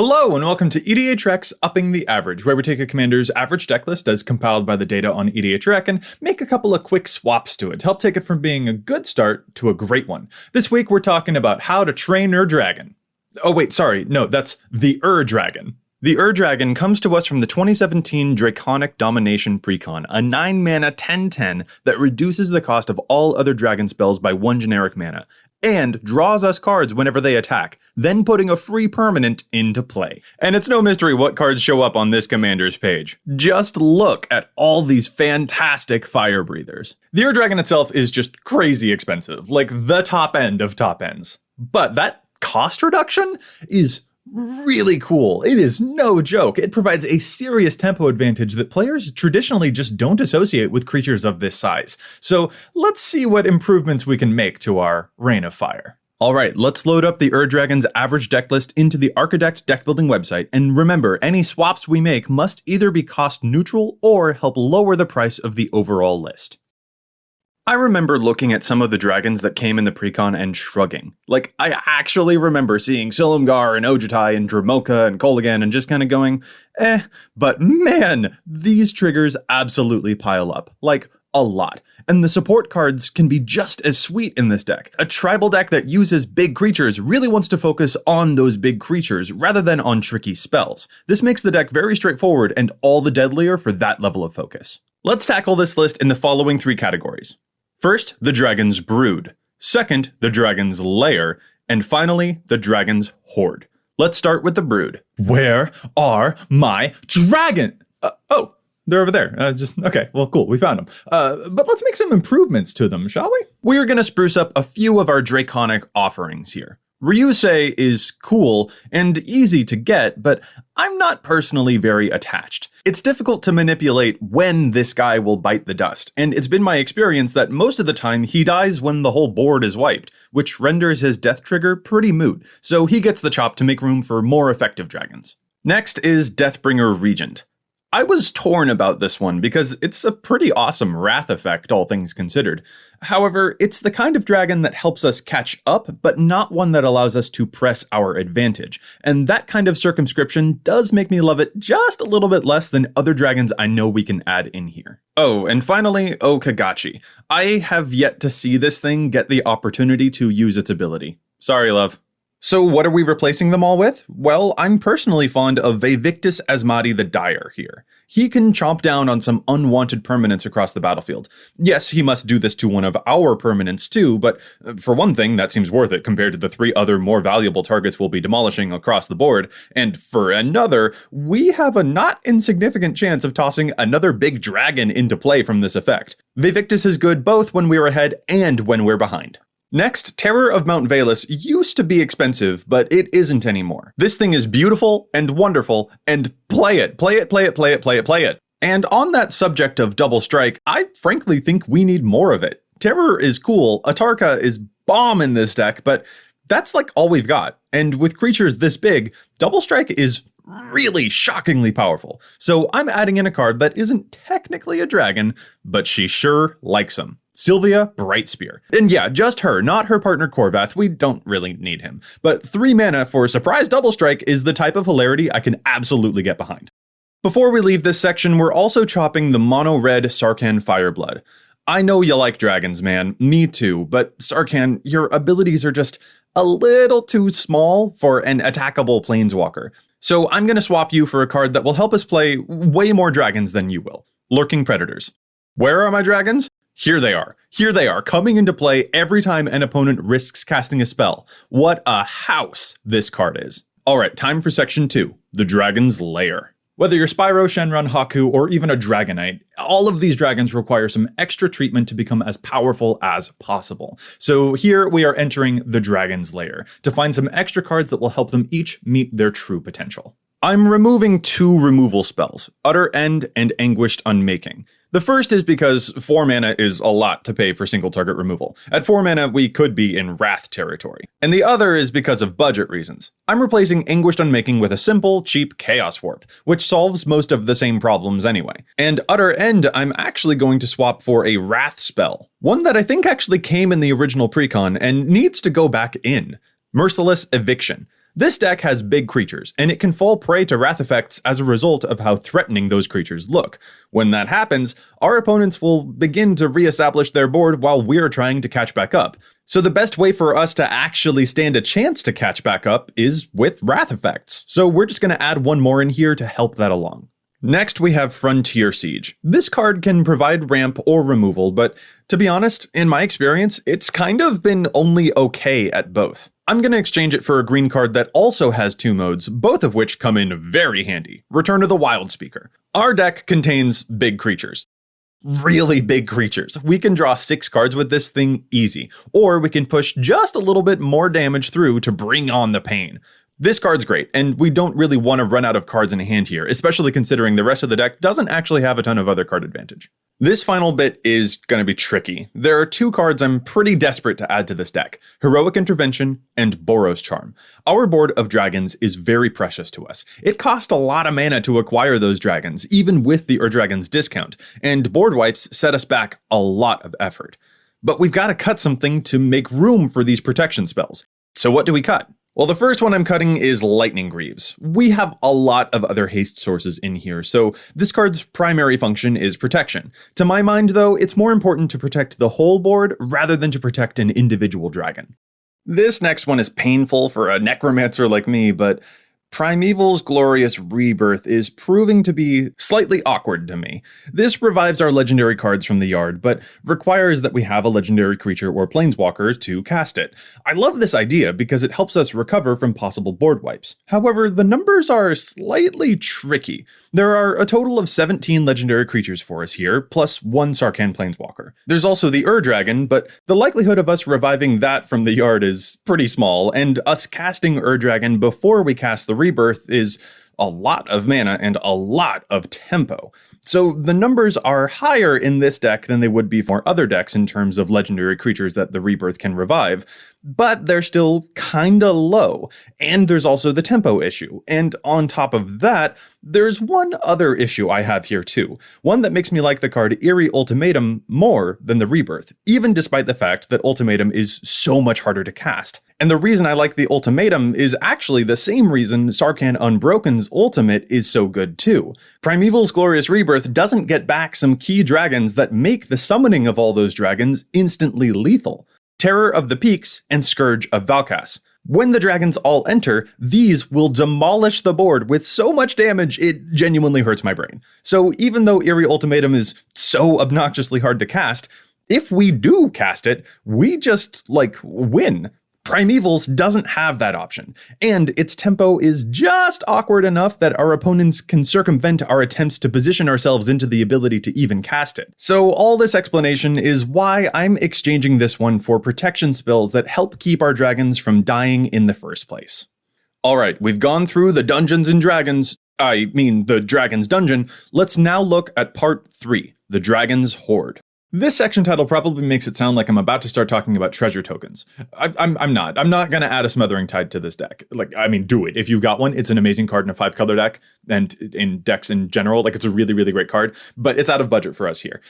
Hello and welcome to EDHREC's Upping the Average, where we take a commander's average deck list as compiled by the data on EDHREC and make a couple of quick swaps to it to help take it from being a good start to a great one. This week we're talking about how to train Dragon. Oh wait, sorry, no, that's the Dragon. The Dragon comes to us from the 2017 Draconic Domination Precon, a 9-mana 10/10 that reduces the cost of all other dragon spells by 1 generic mana, and draws us cards whenever they attack, then putting a free permanent into play. And it's no mystery what cards show up on this commander's page. Just look at all these fantastic fire breathers. The Dragon itself is just crazy expensive, like the top end of top ends. But that cost reduction is really cool. It is no joke. It provides a serious tempo advantage that players traditionally just don't associate with creatures of this size. So let's see what improvements we can make to our Reign of Fire. Alright, let's load up the Dragon's average deck list into the Archidect deck building website, and remember, any swaps we make must either be cost neutral or help lower the price of the overall list. I remember looking at some of the dragons that came in the precon and shrugging. Like, I actually remember seeing Silumgar and Ojutai and Dromoka and Kolaghan and just kind of going, but man, these triggers absolutely pile up. Like, a lot. And the support cards can be just as sweet in this deck. A tribal deck that uses big creatures really wants to focus on those big creatures rather than on tricky spells. This makes the deck very straightforward and all the deadlier for that level of focus. Let's tackle this list in the following 3 categories. First, the Dragon's Brood. Second, the Dragon's Lair. And finally, the Dragon's Horde. Let's start with the Brood. Where are my dragon? Oh, they're over there. Okay, well, cool, we found them. But let's make some improvements to them, shall we? We're gonna spruce up a few of our Draconic offerings here. Ryusei is cool and easy to get, but I'm not personally very attached. It's difficult to manipulate when this guy will bite the dust, and it's been my experience that most of the time he dies when the whole board is wiped, which renders his death trigger pretty moot, so he gets the chop to make room for more effective dragons. Next is Deathbringer Regent. I was torn about this one because it's a pretty awesome wrath effect, all things considered. However, it's the kind of dragon that helps us catch up, but not one that allows us to press our advantage. And that kind of circumscription does make me love it just a little bit less than other dragons I know we can add in here. Oh, and finally, Kagachi. I have yet to see this thing get the opportunity to use its ability. Sorry, love. So what are we replacing them all with? Well, I'm personally fond of Vevictus Asmadi the Dire here. He can chomp down on some unwanted permanents across the battlefield. Yes, he must do this to one of our permanents too, but for one thing, that seems worth it compared to the 3 other more valuable targets we'll be demolishing across the board. And for another, we have a not insignificant chance of tossing another big dragon into play from this effect. Vevictus is good both when we're ahead and when we're behind. Next, Terror of Mount Velus used to be expensive, but it isn't anymore. This thing is beautiful and wonderful, and play it. And on that subject of double strike, I frankly think we need more of it. Terror is cool, Atarka is bomb in this deck, but that's like all we've got. And with creatures this big, double strike is really shockingly powerful. So I'm adding in a card that isn't technically a dragon, but she sure likes them. Sylvia Brightspear. And yeah, just her, not her partner Korvath. We don't really need him. But 3 mana for surprise double strike is the type of hilarity I can absolutely get behind. Before we leave this section, we're also chopping the mono-red Sarkhan Fireblood. I know you like dragons, man. Me too. But Sarkhan, your abilities are just a little too small for an attackable planeswalker. So I'm going to swap you for a card that will help us play way more dragons than you will. Lurking Predators. Where are my dragons? Here they are, coming into play every time an opponent risks casting a spell. What a house this card is. Alright, time for section 2, the Dragon's Lair. Whether you're Spyro, Shenron, Haku, or even a Dragonite, all of these dragons require some extra treatment to become as powerful as possible. So here we are entering the Dragon's Lair, to find some extra cards that will help them each meet their true potential. I'm removing 2 removal spells, Utter End and Anguished Unmaking. The first is because 4 mana is a lot to pay for single target removal. At 4 mana, we could be in Wrath territory. And the other is because of budget reasons. I'm replacing Anguished Unmaking with a simple, cheap Chaos Warp, which solves most of the same problems anyway. And Utter End, I'm actually going to swap for a Wrath spell. One that I think actually came in the original precon and needs to go back in. Merciless Eviction. This deck has big creatures, and it can fall prey to wrath effects as a result of how threatening those creatures look. When that happens, our opponents will begin to reestablish their board while we're trying to catch back up. So the best way for us to actually stand a chance to catch back up is with wrath effects. So we're just going to add one more in here to help that along. Next, we have Frontier Siege. This card can provide ramp or removal, but to be honest, in my experience, it's kind of been only okay at both. I'm going to exchange it for a green card that also has 2 modes, both of which come in very handy. Return of the Wildspeaker. Our deck contains big creatures. Really big creatures. We can draw 6 cards with this thing easy, or we can push just a little bit more damage through to bring on the pain. This card's great, and we don't really want to run out of cards in hand here, especially considering the rest of the deck doesn't actually have a ton of other card advantage. This final bit is going to be tricky. There are 2 cards I'm pretty desperate to add to this deck, Heroic Intervention and Boros Charm. Our board of dragons is very precious to us. It cost a lot of mana to acquire those dragons, even with the Ur-Dragon's discount, and board wipes set us back a lot of effort. But we've got to cut something to make room for these protection spells. So what do we cut? Well, the first one I'm cutting is Lightning Greaves. We have a lot of other haste sources in here, so this card's primary function is protection. To my mind, though, it's more important to protect the whole board rather than to protect an individual dragon. This next one is painful for a necromancer like me, but Primeval's Glorious Rebirth is proving to be slightly awkward to me. This revives our legendary cards from the yard, but requires that we have a legendary creature or planeswalker to cast it. I love this idea because it helps us recover from possible board wipes. However, the numbers are slightly tricky. There are a total of 17 legendary creatures for us here, plus 1 Sarkhan planeswalker. There's also the Ur-Dragon, but the likelihood of us reviving that from the yard is pretty small, and us casting Ur-Dragon before we cast the Rebirth is a lot of mana and a lot of tempo. So the numbers are higher in this deck than they would be for other decks in terms of legendary creatures that the Rebirth can revive, but they're still kinda low. And there's also the tempo issue. And on top of that, there's one other issue I have here too. One that makes me like the card Eerie Ultimatum more than the Rebirth, even despite the fact that Ultimatum is so much harder to cast. And the reason I like the Ultimatum is actually the same reason Sarkhan Unbroken's Ultimate is so good too. Primeval's Glorious Rebirth doesn't get back some key dragons that make the summoning of all those dragons instantly lethal. Terror of the Peaks and Scourge of Valkas. When the dragons all enter, these will demolish the board with so much damage it genuinely hurts my brain. So even though Eerie Ultimatum is so obnoxiously hard to cast, if we do cast it, we just, win. Primeval's doesn't have that option, and its tempo is just awkward enough that our opponents can circumvent our attempts to position ourselves into the ability to even cast it. So all this explanation is why I'm exchanging this one for protection spells that help keep our dragons from dying in the first place. Alright, we've gone through the Dungeons and Dragons, the Dragon's Dungeon. Let's now look at part 3, the Dragon's Horde. This section title probably makes it sound like I'm about to start talking about treasure tokens. I'm not. I'm not going to add a Smothering Tide to this deck. Do it. If you've got one, it's an amazing card in a 5-color deck, and in decks in general, it's a really, really great card, but it's out of budget for us here.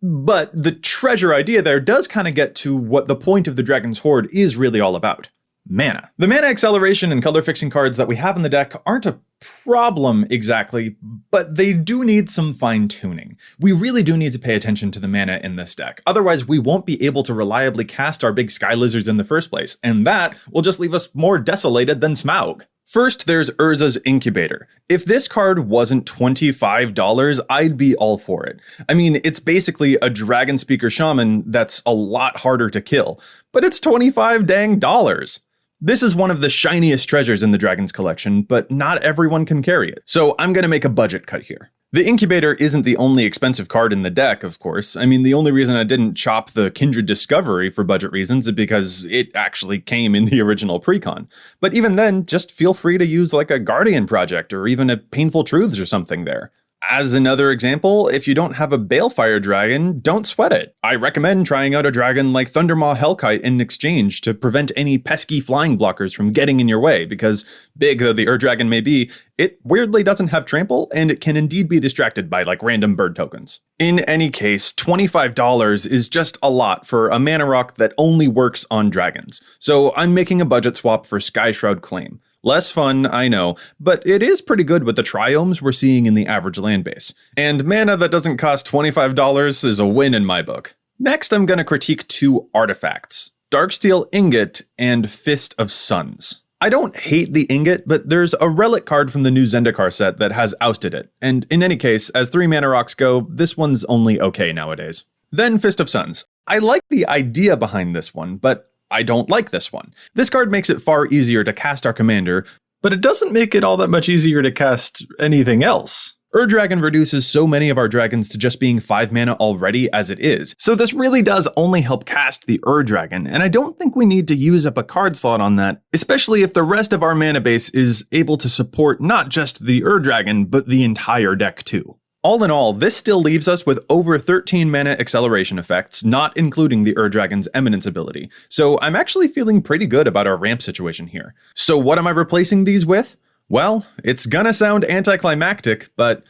But the treasure idea there does kind of get to what the point of the Dragon's Horde is really all about. Mana. The mana acceleration and color fixing cards that we have in the deck aren't a problem exactly, but they do need some fine tuning. We really do need to pay attention to the mana in this deck. Otherwise, we won't be able to reliably cast our big sky lizards in the first place, and that will just leave us more desolated than Smaug. First, there's Urza's Incubator. If this card wasn't $25, I'd be all for it. It's basically a Dragon Speaker Shaman that's a lot harder to kill, but it's $25 dang dollars. This is one of the shiniest treasures in the Dragon's collection, but not everyone can carry it, so I'm going to make a budget cut here. The Incubator isn't the only expensive card in the deck, of course. The only reason I didn't chop the Kindred Discovery for budget reasons is because it actually came in the original precon. But even then, just feel free to use a Guardian Project or even a Painful Truths or something there. As another example, if you don't have a Balefire dragon, don't sweat it. I recommend trying out a dragon like Thundermaw Hellkite in exchange to prevent any pesky flying blockers from getting in your way, because big though the Ur-Dragon may be, it weirdly doesn't have trample, and it can indeed be distracted by random bird tokens. In any case, $25 is just a lot for a mana rock that only works on dragons, so I'm making a budget swap for Skyshroud Claim. Less fun, I know, but it is pretty good with the triomes we're seeing in the average land base. And mana that doesn't cost $25 is a win in my book. Next, I'm gonna critique 2 artifacts: Darksteel Ingot and Fist of Suns. I don't hate the ingot, but there's a relic card from the new Zendikar set that has ousted it, and in any case, as 3 mana rocks go, this one's only okay nowadays. Then Fist of Suns. I like the idea behind this one, but I don't like this one. This card makes it far easier to cast our commander, but it doesn't make it all that much easier to cast anything else. Dragon reduces so many of our dragons to just being 5 mana already as it is, so this really does only help cast the Dragon, and I don't think we need to use up a card slot on that, especially if the rest of our mana base is able to support not just the Dragon, but the entire deck too. All in all, this still leaves us with over 13 mana acceleration effects, not including the Dragon's Eminence ability, so I'm actually feeling pretty good about our ramp situation here. So what am I replacing these with? Well, it's gonna sound anticlimactic, but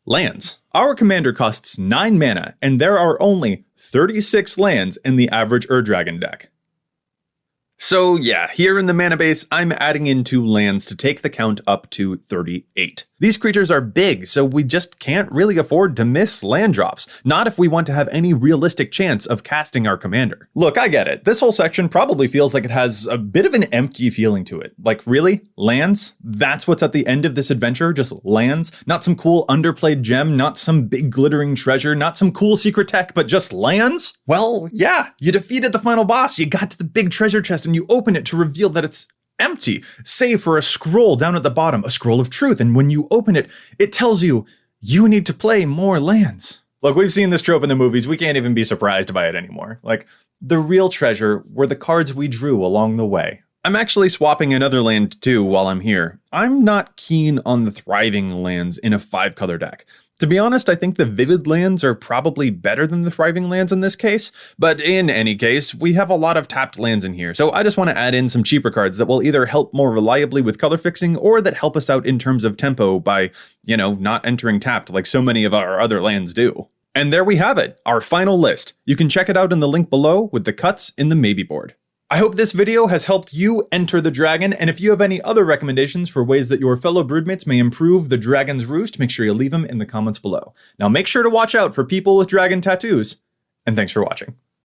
lands. Our commander costs 9 mana, and there are only 36 lands in the average Dragon deck. So yeah, here in the mana base, I'm adding in 2 lands to take the count up to 38. These creatures are big, so we just can't really afford to miss land drops, not if we want to have any realistic chance of casting our commander. Look, I get it. This whole section probably feels like it has a bit of an empty feeling to it. Like, really? Lands? That's what's at the end of this adventure? Just lands? Not some cool underplayed gem, not some big glittering treasure, not some cool secret tech, but just lands? Well, yeah, you defeated the final boss, you got to the big treasure chest, and you open it to reveal that it's empty, save for a scroll down at the bottom, a scroll of truth, and when you open it, it tells you, you need to play more lands. Look, we've seen this trope in the movies, we can't even be surprised by it anymore. Like, the real treasure were the cards we drew along the way. I'm actually swapping another land too while I'm here. I'm not keen on the Thriving lands in a 5-color deck. To be honest, I think the Vivid lands are probably better than the Thriving lands in this case, but in any case, we have a lot of tapped lands in here, so I just want to add in some cheaper cards that will either help more reliably with color fixing or that help us out in terms of tempo by, not entering tapped like so many of our other lands do. And there we have it, our final list. You can check it out in the link below with the cuts in the maybe board. I hope this video has helped you enter the dragon, and if you have any other recommendations for ways that your fellow broodmates may improve the dragon's roost, make sure you leave them in the comments below. Now make sure to watch out for people with dragon tattoos, and thanks for watching.